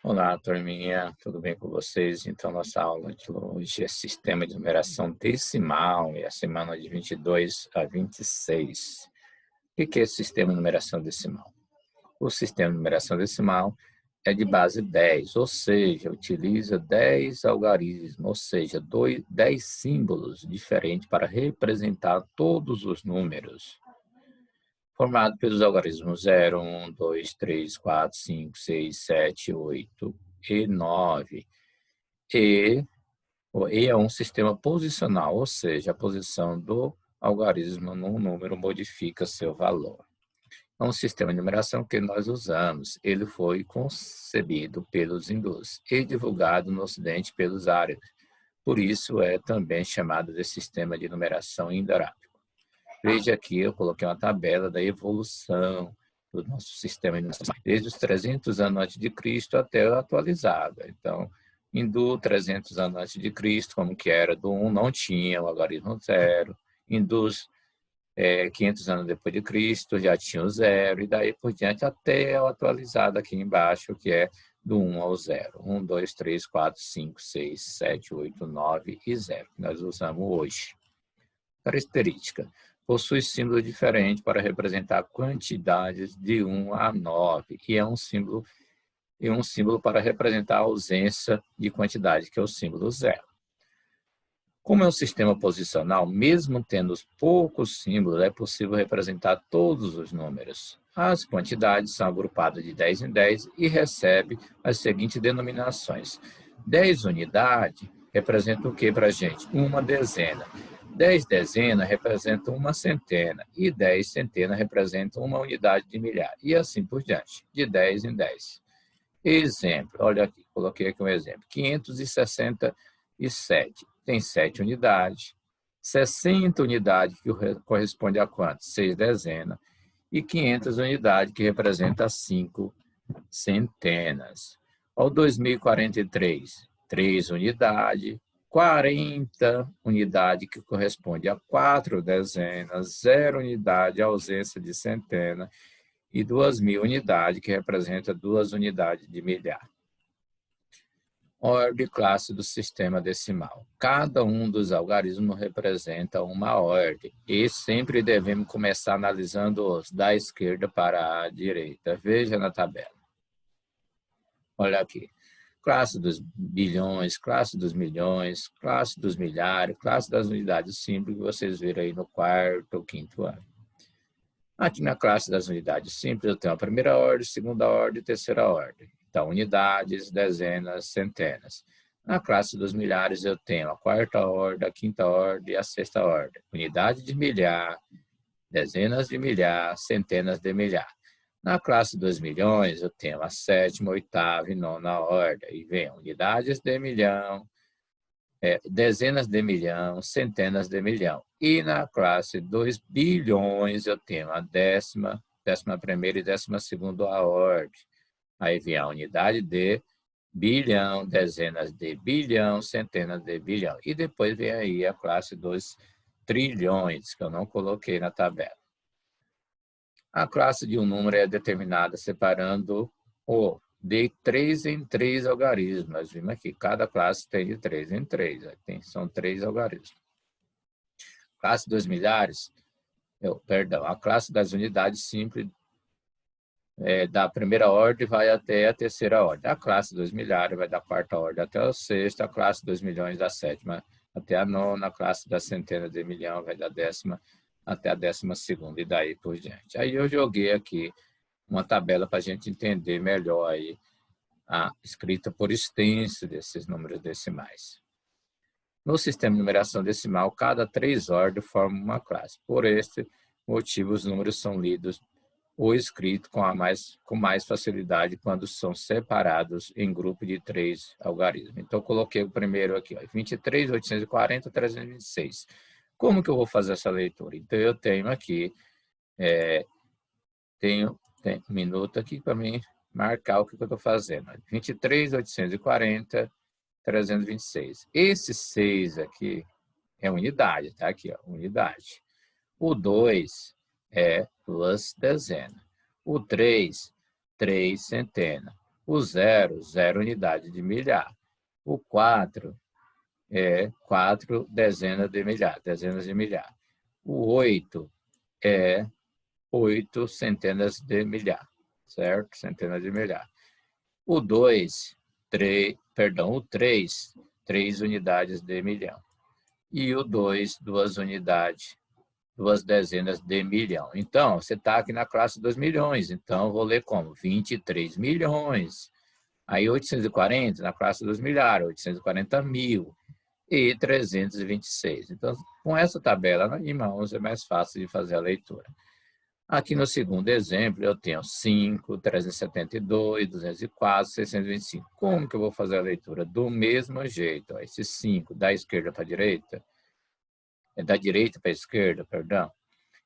Olá, turminha, tudo bem com vocês? Então, nossa aula de hoje é Sistema de Numeração Decimal e a semana de 22 a 26. O que é Sistema de Numeração Decimal? O Sistema de Numeração Decimal é de base 10, ou seja, utiliza 10 algarismos, ou seja, 10 símbolos diferentes para representar todos os números, formado pelos algarismos 0, 1, 2, 3, 4, 5, 6, 7, 8 e 9. E é um sistema posicional, ou seja, a posição do algarismo num número modifica seu valor. É um sistema de numeração que nós usamos. Ele foi concebido pelos hindus e divulgado no Ocidente pelos árabes. Por isso é também chamado de sistema de numeração indo-arábico. Veja aqui, eu coloquei uma tabela da evolução do nosso sistema de numeração, desde os 300 anos antes de Cristo até o atualizado. Então, hindu, 300 anos antes de Cristo, como que era do 1, não tinha o algarismo 0. Hindus, 500 anos depois de Cristo, já tinha o 0, e daí por diante até o atualizado aqui embaixo, que é do 1 ao 0. 1, 2, 3, 4, 5, 6, 7, 8, 9 e 0, que nós usamos hoje. Característica: possui símbolo diferente para representar quantidades de 1 a 9, e é um símbolo para representar a ausência de quantidade, que é o símbolo 0. Como é um sistema posicional, mesmo tendo poucos símbolos, é possível representar todos os números. As quantidades são agrupadas de 10 em 10 e recebem as seguintes denominações. 10 unidades representa o que para a gente? Uma dezena. 10 dezenas representam uma centena e 10 centenas representam uma unidade de milhar, e assim por diante, de 10 em 10. Exemplo, olha aqui, coloquei aqui um exemplo. 567 tem 7 unidades, 60 unidades que corresponde a quanto? 6 dezenas, e 500 unidades que representa 5 centenas. Ao 2043, 3 unidades, 40 unidades que corresponde a 4 dezenas, 0 unidade, ausência de centena, e 2.000 unidades, que representa 2 unidades de milhar. Ordem e classe do sistema decimal. Cada um dos algarismos representa uma ordem, e sempre devemos começar analisando-os da esquerda para a direita. Veja na tabela. Olha aqui. Classe dos bilhões, classe dos milhões, classe dos milhares, classe das unidades simples, que vocês viram aí no quarto ou quinto ano. Aqui na classe das unidades simples, eu tenho a primeira ordem, segunda ordem e terceira ordem. Então, unidades, dezenas, centenas. Na classe dos milhares, eu tenho a quarta ordem, a quinta ordem e a sexta ordem. Unidade de milhar, dezenas de milhar, centenas de milhar. Na classe dos milhões, eu tenho a sétima, oitava e nona ordem. E vem unidades de milhão, dezenas de milhão, centenas de milhão. E na classe 2 bilhões, eu tenho a décima primeira e 12ª a ordem. Aí vem a unidade de bilhão, dezenas de bilhão, centenas de bilhão. E depois vem aí a classe 2 trilhões, que eu não coloquei na tabela. A classe de um número é determinada separando o de 3 em 3 algarismos. Nós vimos aqui, cada classe tem de 3 em 3, são 3 algarismos. Classe dos milhares, a classe das unidades simples da primeira ordem vai até a terceira ordem. A classe dos milhares vai da quarta ordem até a sexta, a classe dos milhões da sétima até a nona, a classe da centena de milhão vai da décima até a 12ª e daí por diante. Aí eu joguei aqui uma tabela para a gente entender melhor aí a escrita por extenso desses números decimais. No sistema de numeração decimal, cada 3 ordens formam uma classe. Por este motivo, os números são lidos ou escritos com mais facilidade quando são separados em grupo de 3 algarismos. Então, eu coloquei o primeiro aqui, 23, 840, 326. Como que eu vou fazer essa leitura? Então, eu tenho aqui, tenho um minuto aqui para mim marcar o que eu estou fazendo. 23, 840, 326. Esse 6 aqui é unidade, tá? Aqui, ó, unidade. O 2 é 2 dezenas. O 3, 3 centenas. O 0, 0 unidade de milhar. O 4 é 4 dezenas de milhar, dezenas de milhar. O 8 é 8 centenas de milhar, certo? Centenas de milhar. O 2, 3, perdão, o 3, 3 unidades de milhão. E o 2, 2 unidades, 2 dezenas de milhão. Então, você está aqui na classe dos milhões, então eu vou ler como? 23 milhões. Aí 840 na classe dos milhares, 840 mil e 326. Então, com essa tabela em mãos é mais fácil de fazer a leitura. Aqui no segundo exemplo, eu tenho 5, 372, 204, 625. Como que eu vou fazer a leitura? Do mesmo jeito. Ó, esse 5 da esquerda para a direita, da direita para a esquerda, perdão.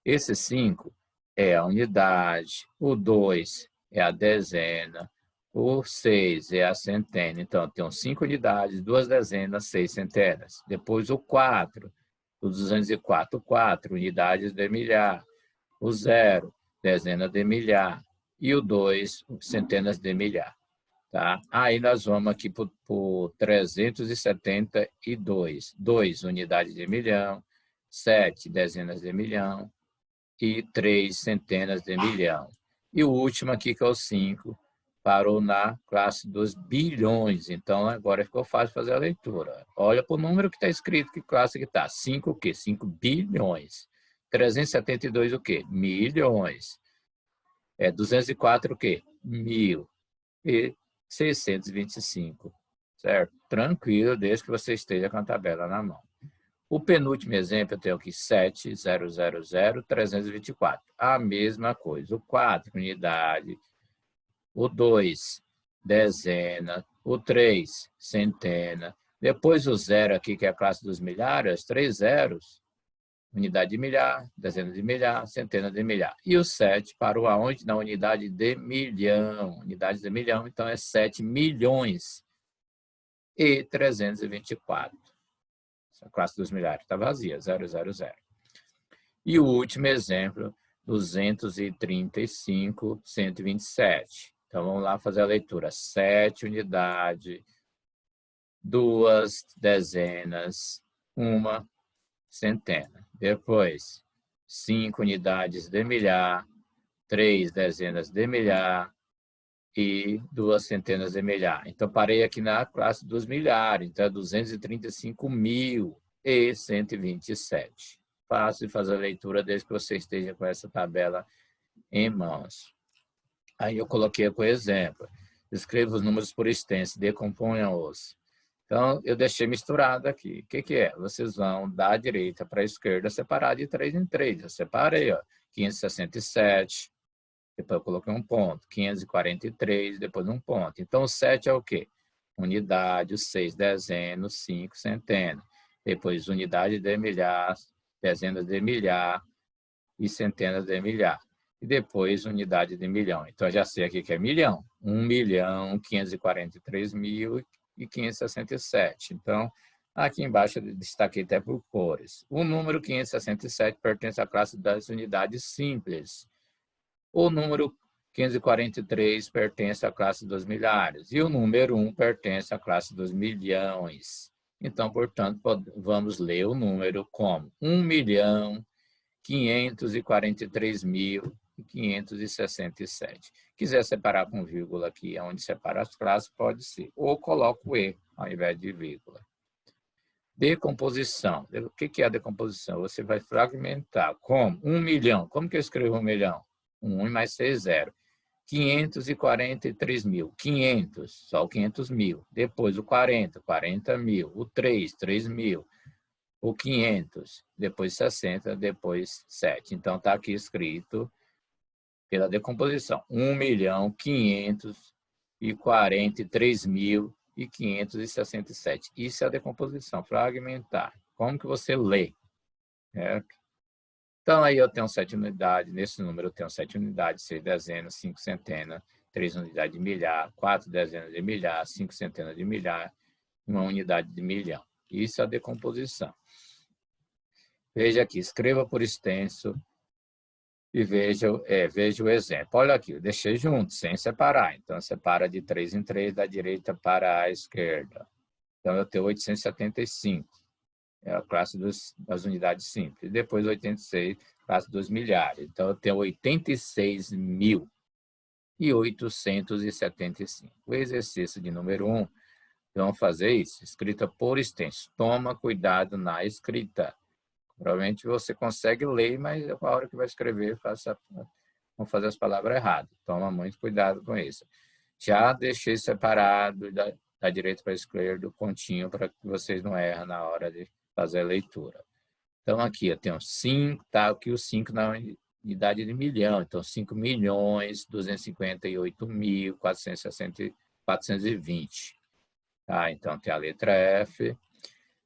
Esse 5 é a unidade, o 2 é a dezena, o 6 é a centena. Então, tem 5 unidades, 2 dezenas, 6 centenas. Depois o 4, o 204, 4 unidades de milhar. O 0, dezena de milhar. E o 2, centenas de milhar. Tá? Aí nós vamos aqui para o 372. 2 unidades de milhão, 7 dezenas de milhão e 3 centenas de milhão. E o último aqui, que é o 5, parou na classe dos bilhões. Então, agora ficou fácil fazer a leitura. Olha para o número que está escrito, que classe que está. 5 o quê? 5 bilhões. 372 o quê? Milhões. 204 o quê? Mil. E 625. Certo? Tranquilo, desde que você esteja com a tabela na mão. O penúltimo exemplo, eu tenho aqui 7.000.324. A mesma coisa. O 4, unidade. O 2, dezena. O 3, centena. Depois o 0 aqui, que é a classe dos milhares, 3 zeros. Unidade de milhar, dezena de milhar, centena de milhar. E o 7 parou aonde? Na unidade de milhão. Unidade de milhão, então é 7 milhões e 324. A classe dos milhares está vazia, 000. E o último exemplo, 235.127. Então, vamos lá fazer a leitura. 7 unidades, 2 dezenas, 1 centena. Depois, 5 unidades de milhar, 3 dezenas de milhar e 2 centenas de milhar. Então, parei aqui na classe dos milhares. Então, é 235.127. Fácil de fazer a leitura desde que você esteja com essa tabela em mãos. Aí eu coloquei com exemplo. Escreva os números por extenso, decomponham-os. Então, eu deixei misturado aqui. O que é? Vocês vão da direita para a esquerda separar de 3 em 3. Eu separei, ó, 567, depois eu coloquei um ponto, 543, depois um ponto. Então, o 7 é o quê? Unidade, o 6 dezena, o 5 centena. Depois, unidade de milhar, dezenas de milhar e centenas de milhar. E depois, unidade de milhão. Então, eu já sei aqui que é milhão. 1.543.567. Então, aqui embaixo eu destaquei até por cores. O número 567 pertence à classe das unidades simples. O número 543 pertence à classe dos milhares. E o número 1 pertence à classe dos milhões. Então, portanto, vamos ler o número como 1.543.567. Quiser separar com vírgula aqui, onde separa as classes, pode ser. Ou coloco o E ao invés de vírgula. Decomposição. O que é a decomposição? Você vai fragmentar. Como? 1 milhão. Como que eu escrevo 1 milhão? 1 mais 6, 0. 543 mil. 500, só o 500 mil. Depois o 40, 40 mil. O 3, 3 mil. O 500, depois 60, depois 7. Então, está aqui escrito pela decomposição. 1.543.567. Isso é a decomposição, fragmentar. Como que você lê? Então, aí eu tenho 7 unidades. Nesse número, eu tenho 7 unidades, 6 dezenas, 5 centenas, 3 unidades de milhar, 4 dezenas de milhar, 5 centenas de milhar, 1 unidade de milhão. Isso é a decomposição. Veja aqui, escreva por extenso e veja o exemplo. Olha aqui, eu deixei junto, sem separar. Então, separa de 3 em 3, da direita para a esquerda. Então, eu tenho 875, é a classe das unidades simples. E depois 86, classe dos milhares. Então, eu tenho 86.875. O exercício de número 1, vamos fazer isso, escrita por extenso. Toma cuidado na escrita. Provavelmente você consegue ler, mas a hora que vai escrever, vão fazer as palavras erradas. Toma muito cuidado com isso. Já deixei separado da direita para a esquerda o pontinho para que vocês não errem na hora de fazer a leitura. Então, aqui eu tenho 5, tá aqui o 5 na unidade de milhão. Então, 5.258.420. Tá? Então, tem a letra F.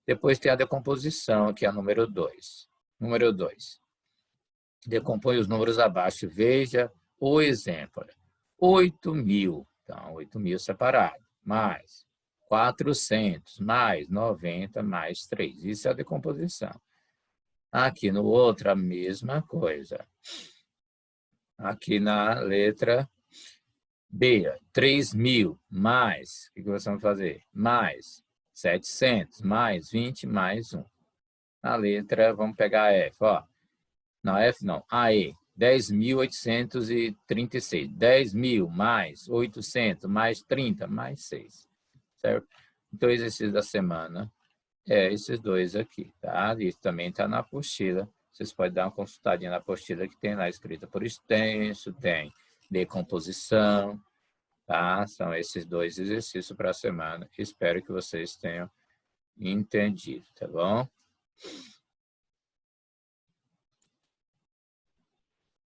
Depois tem a decomposição, que é a número 2. Número 2. Decompõe os números abaixo. Veja o exemplo. 8.000. Então, 8.000 separado. Mais 400, mais 90, mais 3. Isso é a decomposição. Aqui no outro, a mesma coisa. Aqui na letra B, 3.000 mais, o que nós vamos fazer? Mais 700, mais 20, mais 1. Na letra, vamos pegar a F, ó. Não, F não, AE, 10.836. 10.000 mais 800, mais 30, mais 6. Certo? Então, o exercício da semana é esses dois aqui, tá? Isso também está na apostila. Vocês podem dar uma consultadinha na apostila que tem lá escrita por extenso, tem decomposição, tá? São esses dois exercícios para a semana. Espero que vocês tenham entendido, tá bom?